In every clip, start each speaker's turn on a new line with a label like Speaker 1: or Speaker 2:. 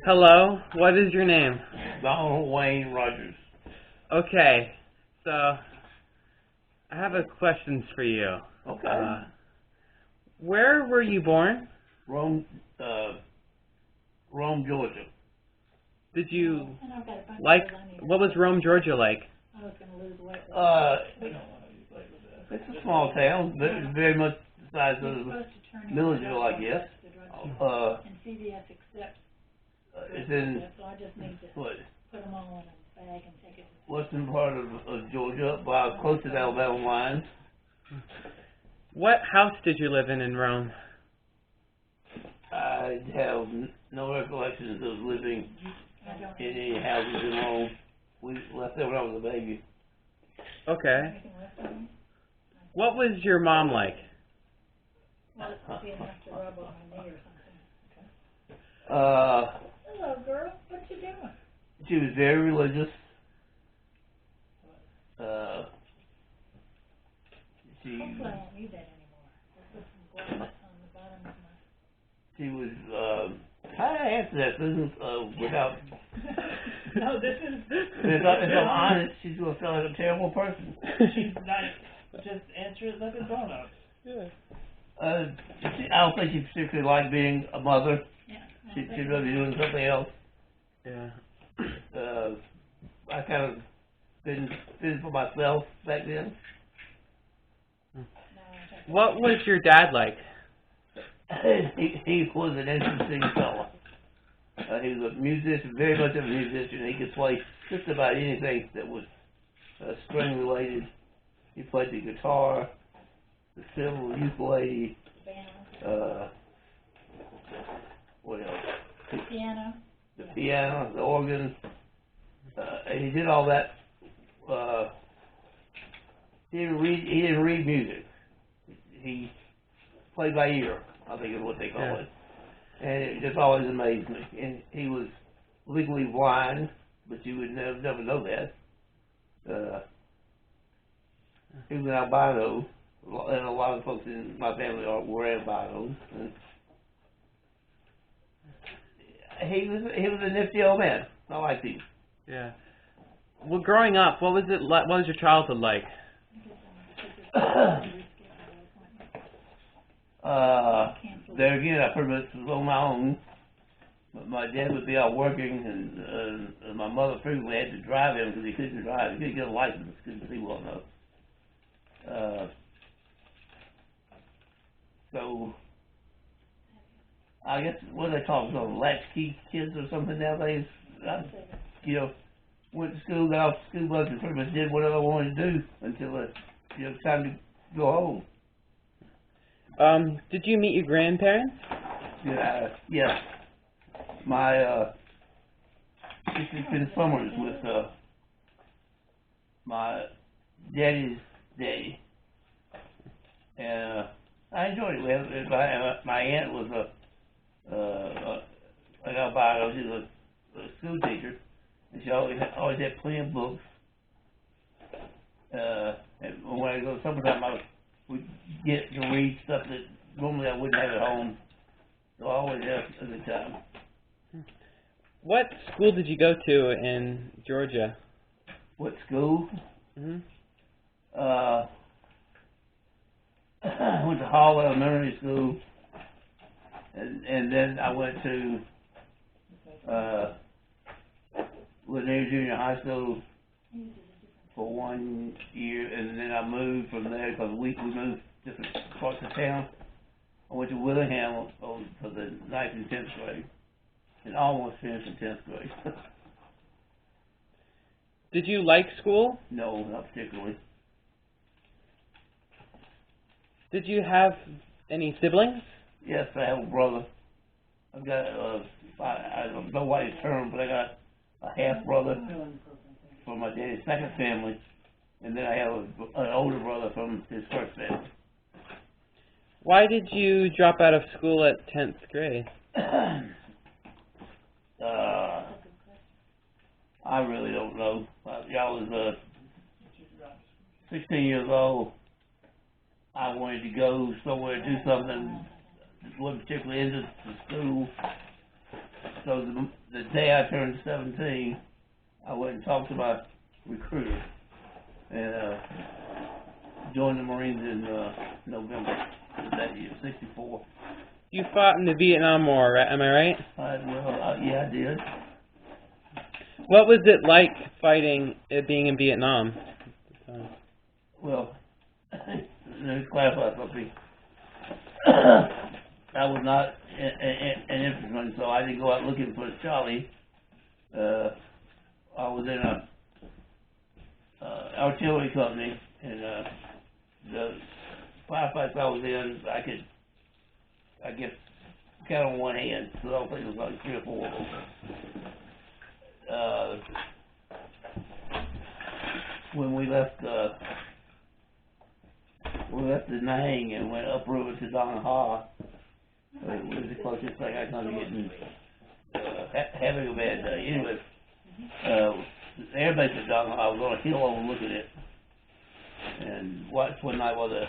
Speaker 1: Hello, what is your name?
Speaker 2: Donald Wayne Rogers.
Speaker 1: Okay, so I have a questions for you.
Speaker 2: Okay.
Speaker 1: Where were you born?
Speaker 2: Rome, Georgia.
Speaker 1: Did you like, what was Rome, Georgia like?
Speaker 2: It's a small town, but it's very much the size of Milledgeville, I guess. It's in western part of Georgia, about close to the Alabama line.
Speaker 1: What house did you live in Rome?
Speaker 2: I have no recollections of living in any houses in Rome. We left there when I was a baby.
Speaker 1: Okay. What was your mom like?
Speaker 3: Hello, girl. What you doing?
Speaker 2: She was very religious.
Speaker 3: Hopefully I won't need that anymore. There's some glass on the bottom of my...
Speaker 2: She was, how do I answer that? Without...
Speaker 4: No, this is...
Speaker 2: If I'm honest, she's going to sound like a terrible person.
Speaker 4: She's not... Just answer it like a grown-up.
Speaker 1: Yeah.
Speaker 2: I don't think she particularly liked being a mother.
Speaker 3: Yeah.
Speaker 2: She'd rather be doing something else.
Speaker 1: Yeah.
Speaker 2: I kind of didn't for myself back then.
Speaker 1: What was your dad like?
Speaker 2: He was an interesting fellow. He was a musician, very much of a musician. He could play just about anything that was string related. He played the guitar, the fiddle, the ukulele, what else?
Speaker 3: Piano.
Speaker 2: The piano, the organ. And he did all that. He didn't read music. He played by ear, I think is what they call it. And it just always amazed me. And he was legally blind, but you would never know that. He was an albino, and a lot of folks in my family were albinos. And he was a nifty old man. I liked him.
Speaker 1: Yeah. Well, growing up, what was it like? What was your childhood like?
Speaker 2: There again, I pretty much was on my own. But my dad would be out working, and my mother frequently had to drive him because he couldn't drive. He couldn't get a license, couldn't see well enough. So, I guess, what do they call them, latchkey kids or something nowadays? Went to school, got off the school bus, and pretty much did whatever I wanted to do until it's time to go home.
Speaker 1: Did you meet your grandparents?
Speaker 2: Yes. My sister spent summers with my daddy's daddy, and I enjoyed it. My aunt was an albino. She was a school teacher, and she always had plenty of books. And when I go summertime, would get to read stuff that normally I wouldn't have at home. So I always had a good time.
Speaker 1: What school did you go to in Georgia?
Speaker 2: What school?
Speaker 1: Mm-hmm.
Speaker 2: I went to Hall Elementary School, and then I went to Lanier Junior High School for 1 year, and then I moved from there because we moved different parts of town. I went to Willingham for the 9th and 10th grade, and almost finished in 10th grade.
Speaker 1: Did you like school?
Speaker 2: No, not particularly.
Speaker 1: Did you have any siblings?
Speaker 2: Yes, I have a brother. I've got I don't know what his term, but I got a half brother from my daddy's second family, and then I have an older brother from his first family.
Speaker 1: Why did you drop out of school at 10th grade?
Speaker 2: I really don't know. I was 16 years old. I wanted to go somewhere, do something that wasn't particularly into the school. So the day I turned 17, I went and talked to my recruiter and joined the Marines in November of that year, 64.
Speaker 1: You fought in the Vietnam War, right? Am I right?
Speaker 2: Yeah, I did.
Speaker 1: What was it like fighting, being in Vietnam?
Speaker 2: Well, let me clarify something. I was not an infantryman, so I didn't go out looking for Charlie. I was in a artillery company, and the firefights I was in, I guess, count on one hand, so I don't think it was like 3 or 4 of them. When we left Da Nang and went upriver to Dong Ha, it was the closest thing I come to getting having a bad day. Anyway, the air base at Dong Ha, I was on a hill overlooking it, and watched one night while the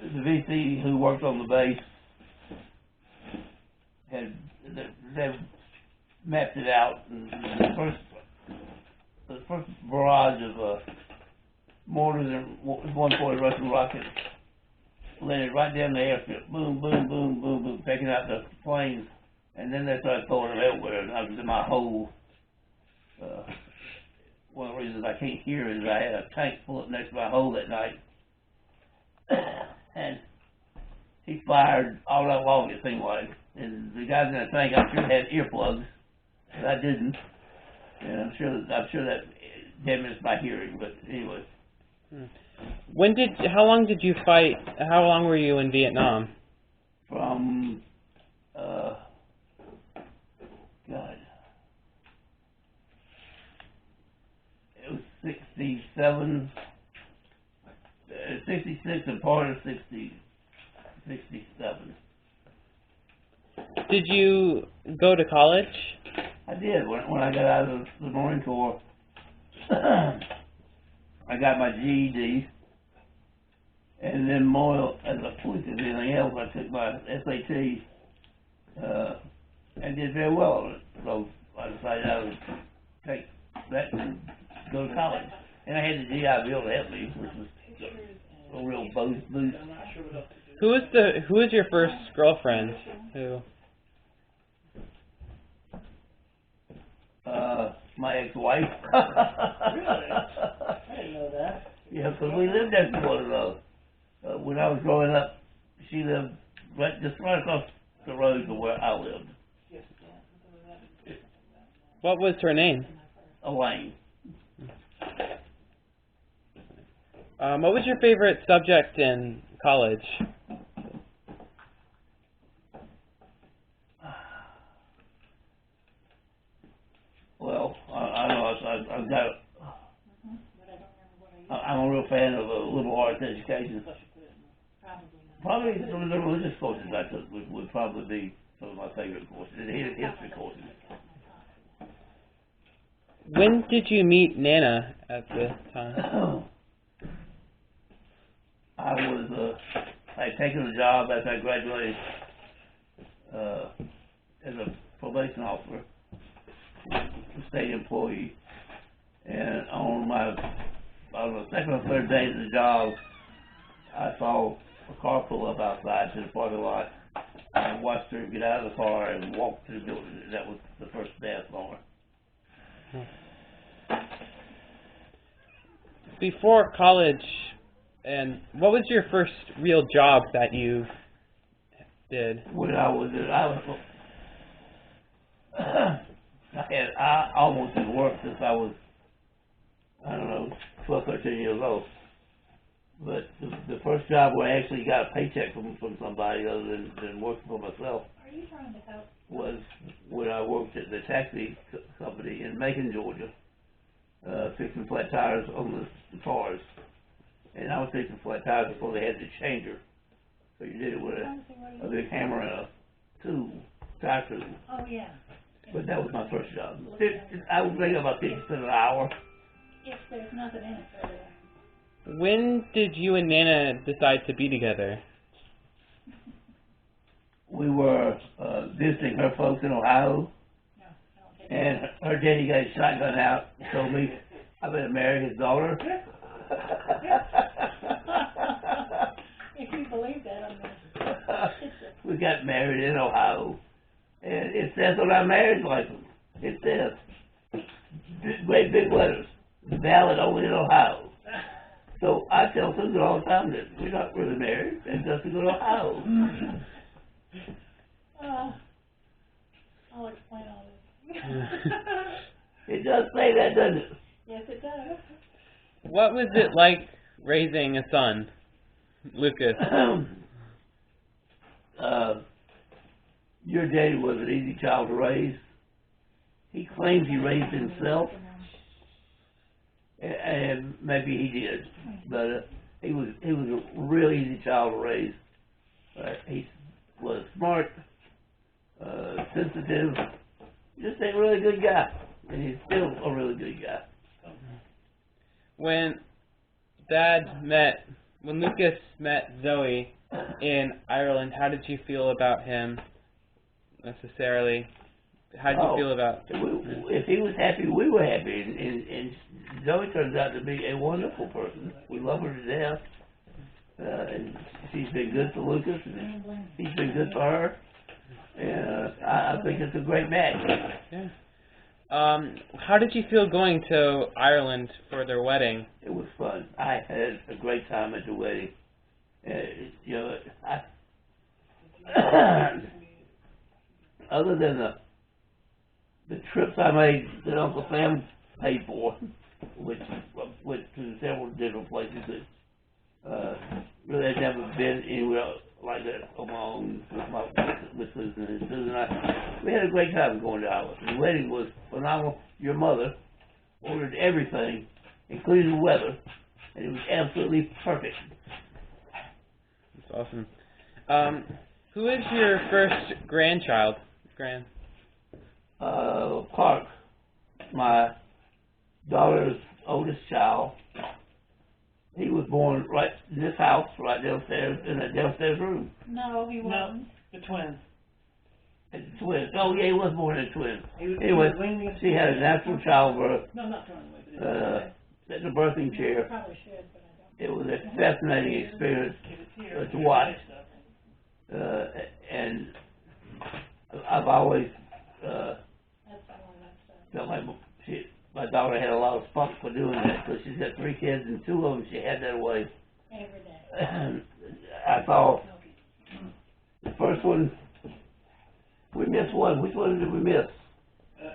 Speaker 2: VC who worked on the base they mapped it out, and the first barrage of mortars and 140 Russian rockets landed right down the airstrip. Boom, boom, boom, boom, boom, taking out the planes, and then they started throwing them everywhere, and I was in my hole. One of the reasons I can't hear is I had a tank pull up next to my hole that night, and he fired all night long, it seemed like. And the guys in the tank, I'm sure, had earplugs, but I didn't. And I'm sure that damaged my hearing. But anyway.
Speaker 1: How long did you fight? How long were you in Vietnam?
Speaker 2: From it was 67, 66 and part of 67.
Speaker 1: Did you go to college?
Speaker 2: I did. When I got out of the Marine Corps, I got my GED, and then more as a fluke as anything else, I took my SAT, and did very well on it. So I decided I would take that and go to college. And I had the GI Bill to help me, which was a real boost.
Speaker 1: Who was your first girlfriend? Who?
Speaker 2: My ex-wife.
Speaker 4: Really? I didn't know that.
Speaker 2: Yeah, because we lived next to one another. When I was growing up, she lived just right across the road from where I lived.
Speaker 1: What was her name?
Speaker 2: Elaine.
Speaker 1: What was your favorite subject in college?
Speaker 2: Well, I know I've got. I'm a real fan of liberal arts education. Probably some of the religious courses I took would probably be some of my favorite courses. The history courses.
Speaker 1: When did you meet Nana at the time?
Speaker 2: I had taken a job after I graduated as a probation officer, a state employee, and on the second or third day of the job, I saw a car pull up outside to the parking lot. I watched her get out of the car and walk to the building. That was the first day I saw her.
Speaker 1: Before college, and what was your first real job that you did?
Speaker 2: When I almost didn't work since I was, 12, 13 years old. But the first job where I actually got a paycheck from somebody other than working for myself
Speaker 3: Are you trying to help?
Speaker 2: was when I worked at the taxi company in Macon, Georgia, fixing flat tires on the cars. And I was fixing flat tires before they had the changer. So you did it with a big hammer and a tool, tire tool.
Speaker 3: Oh, yeah.
Speaker 2: But that was my first job. I was making about 50 cents an hour.
Speaker 3: If there's nothing in it further.
Speaker 1: When did you and Nana decide to be together?
Speaker 2: we were visiting her folks in Ohio,
Speaker 3: No, I don't think.
Speaker 2: and her daddy got his shotgun out and told me I better marry his daughter.
Speaker 3: If you believe that, I'm gonna.
Speaker 2: We got married in Ohio, and it says on our marriage license, it says, great big letters, valid only in Ohio. So I tell Susan all the time that we're not really married, and just to go to Ohio.
Speaker 3: I'll explain all this.
Speaker 2: It does say that, doesn't it?
Speaker 3: Yes, it does.
Speaker 1: What was it like raising a son, Lucas?
Speaker 2: Your daddy was an easy child to raise. He claims he raised himself, and maybe he did, but he was a real easy child to raise. He was smart, sensitive, just a really good guy, and he's still a really good guy.
Speaker 1: When Lucas met Zoe in Ireland, how did you feel about him necessarily? How did you feel about
Speaker 2: If he was happy, we were happy, and Zoe turns out to be a wonderful person. We love her to death, and she's been good for Lucas, and he's been good for her, and I think it's a great match.
Speaker 1: Yeah. How did you feel going to Ireland for their wedding?
Speaker 2: It was fun. I had a great time at the wedding. You know, other than the trips I made that Uncle Sam paid for, which went to several different places that really had never been anywhere like that along with Susan. And Susan and I, we had a great time going to Ireland. The wedding was phenomenal. Your mother ordered everything, including the weather, and it was absolutely perfect.
Speaker 1: That's awesome. Who is your first grandchild?
Speaker 2: Clark, my daughter's oldest child. He was born right in this house, right downstairs, in that downstairs room.
Speaker 3: No, he
Speaker 4: No,
Speaker 3: wasn't.
Speaker 4: the twins.
Speaker 2: And twins. Oh, yeah, he was born in twins.
Speaker 4: He was
Speaker 2: Anyway,
Speaker 4: weaning it.
Speaker 2: she had a natural childbirth
Speaker 4: No, not throwing away, but it's okay.
Speaker 2: at the birthing chair.
Speaker 3: Probably should, but I don't.
Speaker 2: It was a fascinating experience
Speaker 4: If it's here,
Speaker 2: to watch.
Speaker 4: stuff.
Speaker 2: And I've always
Speaker 3: That's the one that's,
Speaker 2: felt like my daughter had a lot of spunk for doing that, because she's got 3 kids, and 2 of them she had that way.
Speaker 3: every day.
Speaker 2: I thought the first one, we missed one. Which one did we miss?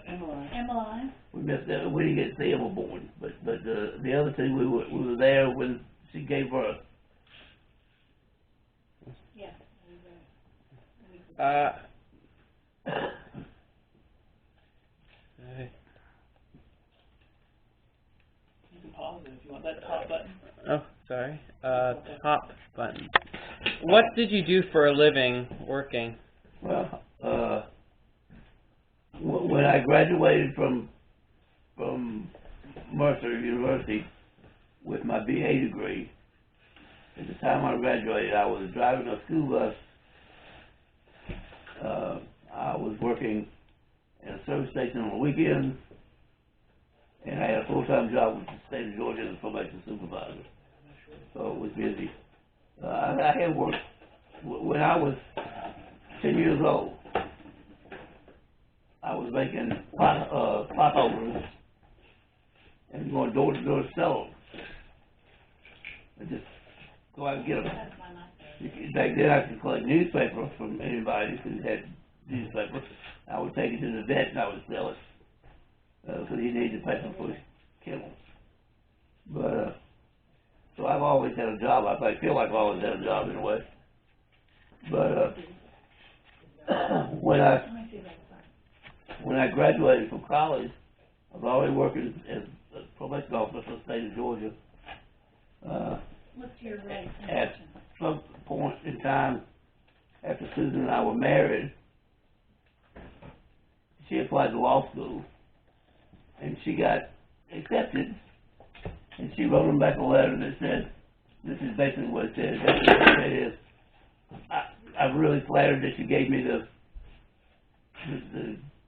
Speaker 3: Emmeline.
Speaker 2: We missed that. We didn't get to see Emma born, but the other 2 we were there when she gave birth.
Speaker 3: Yeah.
Speaker 4: You can pause it if you want that top button.
Speaker 1: Oh, sorry. Top button. What did you do for a living working?
Speaker 2: Well, when I graduated from Mercer University with my BA degree, at the time I graduated, I was driving a school bus. I was working at a service station on the weekends, and I had a full-time job with the state of Georgia as a probation supervisor. So it was busy. I had worked when I was 10 years old. I was making potholders and going door to door to sell them. I just go out and get them.
Speaker 3: That's my night.
Speaker 2: Back then, I could collect newspaper from anybody who had newspaper. I would take it to the vet and I would sell it because he needed paper for his kennel. But so I've always had a job. I feel like I've always had a job in a way. But when I graduated from college, I was already working as a probation officer for the state of Georgia.
Speaker 3: What's your rate?
Speaker 2: At some point in time, after Susan and I were married, she applied to law school, and she got accepted, and she wrote him back a letter that said, this is basically what it said. It is, I'm really flattered that you gave me the